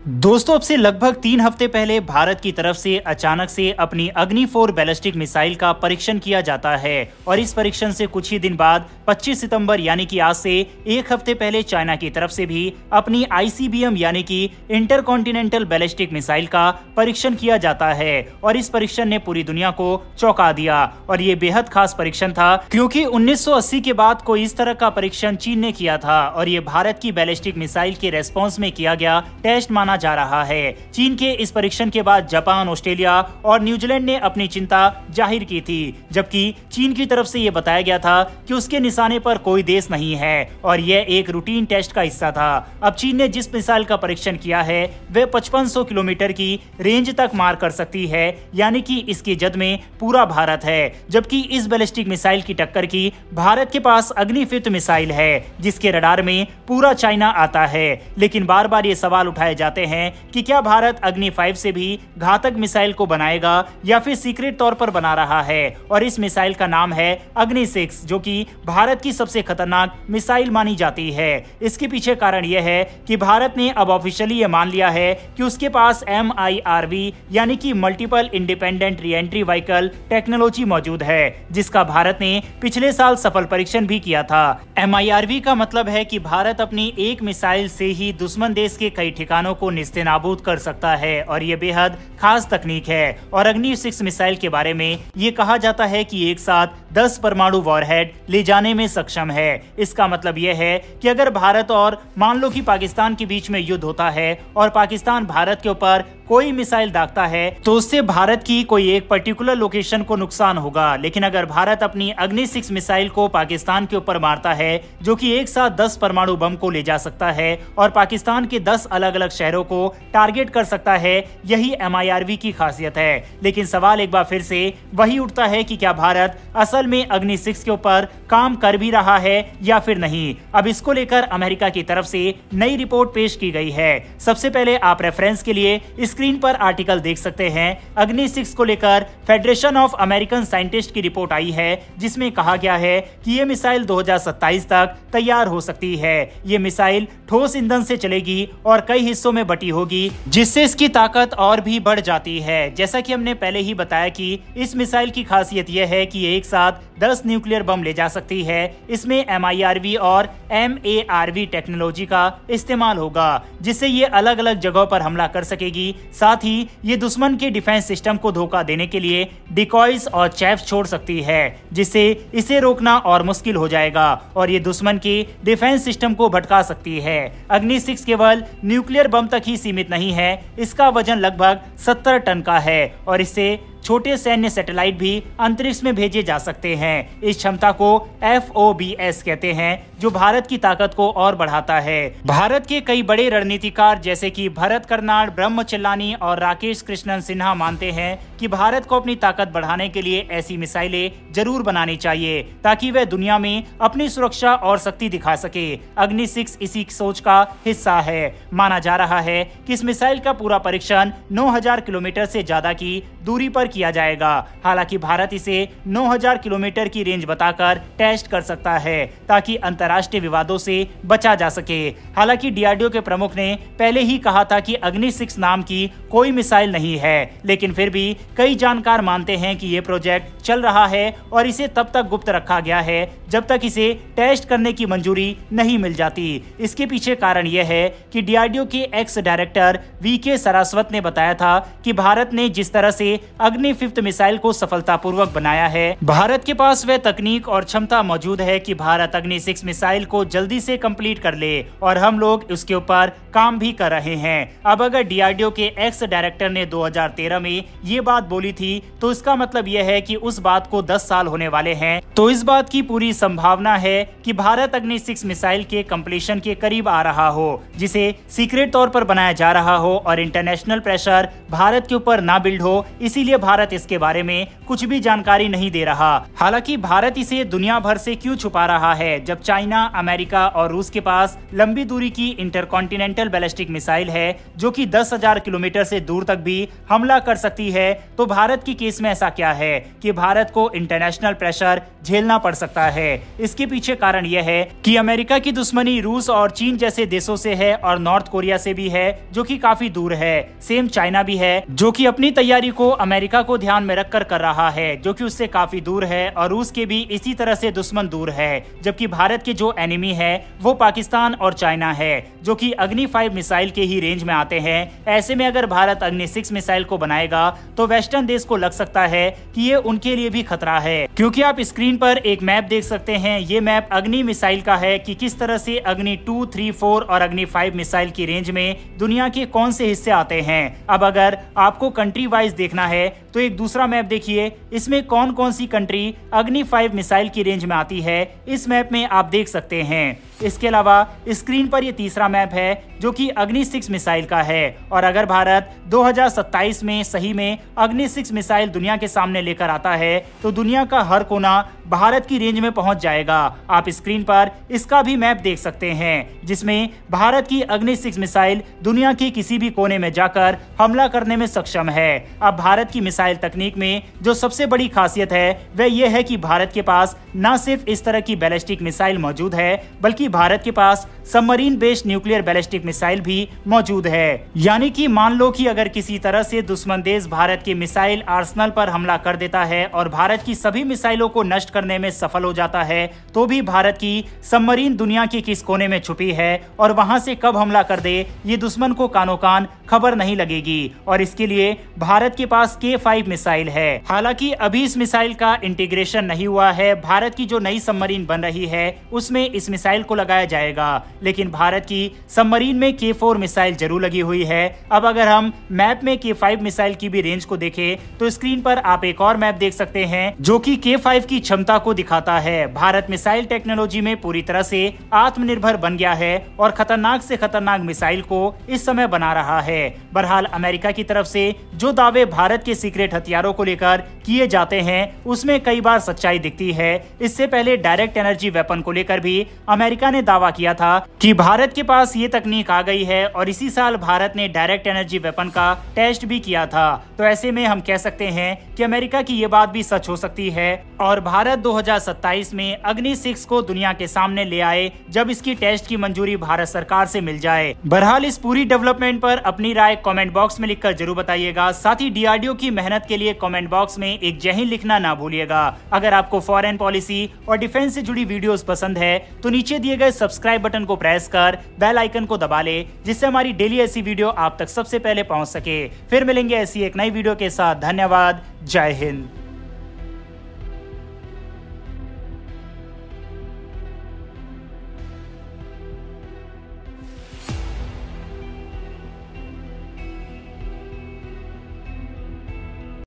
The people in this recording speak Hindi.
दोस्तों, अब से लगभग 3 हफ्ते पहले भारत की तरफ से अचानक से अपनी अग्नि 4 बैलिस्टिक मिसाइल का परीक्षण किया जाता है और इस परीक्षण से कुछ ही दिन बाद 25 सितंबर यानी कि आज से 1 हफ्ते पहले चाइना की तरफ से भी अपनी ICBM यानी कि इंटरकॉन्टिनेंटल बैलिस्टिक मिसाइल का परीक्षण किया जाता है। और इस परीक्षण ने पूरी दुनिया को चौंका दिया और ये बेहद खास परीक्षण था क्योंकि 1980 के बाद कोई इस तरह का परीक्षण चीन ने किया था और ये भारत की बैलिस्टिक मिसाइल के रेस्पॉन्स में किया गया टेस्ट माना जा रहा है। चीन के इस परीक्षण के बाद जापान, ऑस्ट्रेलिया और न्यूजीलैंड ने अपनी चिंता जाहिर की थी, जबकि चीन की तरफ से यह बताया गया था कि उसके निशाने पर कोई देश नहीं है और यह एक रूटीन टेस्ट का हिस्सा था। अब चीन ने जिस मिसाइल का परीक्षण किया है वह 5500 किलोमीटर की रेंज तक मार कर सकती है, यानी कि इसकी जद में पूरा भारत है। जबकि इस बैलिस्टिक मिसाइल की टक्कर की भारत के पास अग्नि 5 मिसाइल है जिसके रडार में पूरा चाइना आता है। लेकिन बार बार ये सवाल उठाए जाते हैं कि क्या भारत अग्नि 5 से भी घातक मिसाइल को बनाएगा या फिर सीक्रेट तौर पर बना रहा है। और इस मिसाइल का नाम है अग्नि 6 जो कि भारत की सबसे खतरनाक मिसाइल मानी जाती है। इसके पीछे कारण यह है कि भारत ने अब ऑफिशियली यह मान लिया है कि उसके पास MIRV यानी कि multiple independent re entry vehicle technology मौजूद है, जिसका भारत ने पिछले साल सफल परीक्षण भी किया था। MIRV का मतलब है कि भारत अपनी एक मिसाइल से ही दुश्मन देश के कई ठिकानों को निस्तेनाबूद कर सकता है और ये बेहद खास तकनीक है। और अग्नि 6 मिसाइल के बारे में ये कहा जाता है कि एक साथ 10 परमाणु वॉरहेड ले जाने में सक्षम है। इसका मतलब यह है कि अगर भारत और मान लो कि पाकिस्तान के बीच में युद्ध होता है और पाकिस्तान भारत के ऊपर कोई मिसाइल दागता है तो उससे भारत की कोई एक पर्टिकुलर लोकेशन को नुकसान होगा। लेकिन अगर भारत अपनी अग्नि 6 मिसाइल को पाकिस्तान के ऊपर मारता है जो कि एक साथ 10 परमाणु बम को ले जा सकता है और पाकिस्तान के 10 अलग अलग शहरों को टारगेट कर सकता है, यही MIRV की खासियत है। लेकिन सवाल एक बार फिर से वही उठता है कि क्या भारत असल में अग्नि 6 के ऊपर काम कर भी रहा है या फिर नहीं। अब इसको लेकर अमेरिका की तरफ से नई रिपोर्ट पेश की गई है। सबसे पहले आप रेफरेंस के लिए स्क्रीन पर आर्टिकल देख सकते हैं। अग्नि 6 को लेकर फेडरेशन ऑफ अमेरिकन साइंटिस्ट की रिपोर्ट आई है जिसमें कहा गया है कि यह मिसाइल 2027 तक तैयार हो सकती है। ये मिसाइल ठोस ईंधन से चलेगी और कई हिस्सों में बटी होगी जिससे इसकी ताकत और भी बढ़ जाती है। जैसा कि हमने पहले ही बताया कि इस मिसाइल की खासियत यह है कि एक साथ 10 न्यूक्लियर बम ले जा सकती है। इसमें MIRV और MARV टेक्नोलॉजी का इस्तेमाल होगा जिससे ये अलग अलग जगहों पर हमला कर सकेगी। साथ ही ये दुश्मन के डिफेंस सिस्टम को धोखा देने के लिए डिकॉयज और ट्रैप्स छोड़ सकती है जिससे इसे रोकना और मुश्किल हो जाएगा और ये दुश्मन के डिफेंस सिस्टम को भटका सकती है। अग्नि 6 केवल न्यूक्लियर बम तक ही सीमित नहीं है, इसका वजन लगभग 70 टन का है और इससे छोटे सैन्य सैटेलाइट भी अंतरिक्ष में भेजे जा सकते हैं। इस क्षमता को FOBS कहते हैं जो भारत की ताकत को और बढ़ाता है। भारत के कई बड़े रणनीतिकार जैसे कि भरत कर्नाड, ब्रह्म चिल्लानी और राकेश कृष्णन सिन्हा मानते हैं कि भारत को अपनी ताकत बढ़ाने के लिए ऐसी मिसाइलें जरूर बनानी चाहिए ताकि वह दुनिया में अपनी सुरक्षा और शक्ति दिखा सके। अग्नि 6 इसी सोच का हिस्सा है। माना जा रहा है कि इस मिसाइल का पूरा परीक्षण 9000 किलोमीटर से ज्यादा की दूरी पर किया जाएगा। हालांकि भारत इसे 9000 किलोमीटर की रेंज बताकर टेस्ट कर सकता है ताकि अंतर्राष्ट्रीय विवादों से बचा जा सके। हालांकि DRDO के प्रमुख ने पहले ही कहा था कि अग्नि 6 नाम की कोई मिसाइल नहीं है, लेकिन फिर भी कई जानकार मानते हैं कि यह प्रोजेक्ट चल रहा है और इसे तब तक गुप्त रखा गया है जब तक इसे टेस्ट करने की मंजूरी नहीं मिल जाती। इसके पीछे कारण यह है कि DRDO के एक्स डायरेक्टर VK सरास्वत ने बताया था कि भारत ने जिस तरह से अग्नि 5 मिसाइल को सफलतापूर्वक बनाया है, भारत के पास वह तकनीक और क्षमता मौजूद है कि भारत अग्नि 6 मिसाइल को जल्दी से कंप्लीट कर ले और हम लोग उसके ऊपर काम भी कर रहे हैं। अब अगर DRDO के एक्स डायरेक्टर ने 2013 में ये बात बोली थी तो इसका मतलब यह है कि उस बात को 10 साल होने वाले हैं, तो इस बात की पूरी संभावना है कि भारत अग्नि 6 मिसाइल के कंप्लीशन के करीब आ रहा हो जिसे सीक्रेट तौर पर बनाया जा रहा हो और इंटरनेशनल प्रेशर भारत के ऊपर ना बिल्ड हो। इसीलिए भारत भारत इसके बारे में कुछ भी जानकारी नहीं दे रहा। हालांकि भारत इसे दुनिया भर से क्यों छुपा रहा है, जब चाइना, अमेरिका और रूस के पास लंबी दूरी की इंटरकॉन्टिनेंटल बैलिस्टिक मिसाइल है जो कि 10,000 किलोमीटर से दूर तक भी हमला कर सकती है। तो भारत के केस में ऐसा क्या है कि भारत को इंटरनेशनल प्रेशर झेलना पड़ सकता है? इसके पीछे कारण यह है कि अमेरिका की दुश्मनी रूस और चीन जैसे देशों से है और नॉर्थ कोरिया से भी है जो कि काफी दूर है। सेम चाइना भी है जो कि अपनी तैयारी को अमेरिका को ध्यान में रखकर कर रहा है जो कि उससे काफी दूर है, और रूस के भी इसी तरह से दुश्मन दूर है। जबकि भारत के जो एनिमी है वो पाकिस्तान और चाइना है जो कि अग्नि 5 मिसाइल के ही रेंज में आते हैं। ऐसे में अगर भारत अग्नि 6 मिसाइल को बनाएगा तो वेस्टर्न देश को लग सकता है कि ये उनके लिए भी खतरा है, क्योंकि आप स्क्रीन पर एक मैप देख सकते हैं। ये मैप अग्नि मिसाइल का है कि किस तरह से अग्नि 2, 3, 4 और अग्नि 5 मिसाइल की रेंज में दुनिया के कौन से हिस्से आते हैं। अब अगर आपको कंट्री वाइज देखना है तो एक दूसरा मैप देखिए, इसमें कौन कौन सी कंट्री अग्नि 5 मिसाइल की रेंज में आती है, इस मैप में आप देख सकते हैं। इसके अलावा स्क्रीन पर ये तीसरा मैप है जो कि अग्नि 6 मिसाइल का है, और अगर भारत 2027 में सही में अग्नि 6 मिसाइल दुनिया के सामने लेकर आता है तो दुनिया का हर कोना भारत की रेंज में पहुंच जाएगा। आप स्क्रीन पर इसका भी मैप देख सकते हैं जिसमें भारत की अग्नि 6 मिसाइल दुनिया के किसी भी कोने में जाकर हमला करने में सक्षम है। अब भारत की मिसाइल तकनीक में जो सबसे बड़ी खासियत है वह यह है कि भारत के पास न सिर्फ इस तरह की बैलिस्टिक मिसाइल मौजूद है बल्कि भारत के पास submarine based nuclear ballistic missile भी मौजूद है। यानी कि मान लो कि अगर किसी तरह से दुश्मन देश भारत के मिसाइल आर्सेनल पर हमला कर देता है और भारत की सभी मिसाइलों को नष्ट करने में सफल हो जाता है, तो भी भारत की सबमरीन दुनिया के किस कोने में छुपी है और वहां से कब हमला कर दे ये दुश्मन को कानो कान खबर नहीं लगेगी। और इसके लिए भारत के पास K5 मिसाइल है। हालांकि अभी इस मिसाइल का इंटीग्रेशन नहीं हुआ है। भारत की जो नई सबमरीन बन रही है उसमें इस मिसाइल को लगाया जाएगा, लेकिन भारत की सबमरीन में K4 मिसाइल जरूर लगी हुई है। अब अगर हम मैप में K5 मिसाइल की भी रेंज को देखें तो स्क्रीन पर आप एक और मैप देख सकते हैं जो कि K5 की क्षमता को दिखाता है। भारत मिसाइल टेक्नोलॉजी में पूरी तरह से आत्मनिर्भर बन गया है और खतरनाक से खतरनाक मिसाइल को इस समय बना रहा है। बहरहाल अमेरिका की तरफ से जो दावे भारत के सीक्रेट हथियारों को लेकर किए जाते हैं उसमें कई बार सच्चाई दिखती है। इससे पहले डायरेक्ट एनर्जी वेपन को लेकर भी अमेरिका ने दावा किया था कि भारत के पास ये तकनीक आ गई है, और इसी साल भारत ने डायरेक्ट एनर्जी वेपन का टेस्ट भी किया था। तो ऐसे में हम कह सकते हैं कि अमेरिका की ये बात भी सच हो सकती है और भारत 2027 में अग्नि 6 को दुनिया के सामने ले आए जब इसकी टेस्ट की मंजूरी भारत सरकार से मिल जाए। बहरहाल इस पूरी डेवलपमेंट पर अपनी राय कमेंट बॉक्स में लिखकर जरूर बताइएगा। साथ ही DRDO की मेहनत के लिए कमेंट बॉक्स में एक जय हिंद लिखना ना भूलिएगा। अगर आपको फॉरेन पॉलिसी और डिफेंस से जुड़ी वीडियोस पसंद है तो नीचे दिए गए सब्सक्राइब बटन को प्रेस कर बेल आइकन को दबा ले, जिससे हमारी डेली ऐसी वीडियो आप तक सबसे पहले पहुंच सके। फिर मिलेंगे ऐसी एक नई वीडियो के साथ। धन्यवाद। जय हिंद।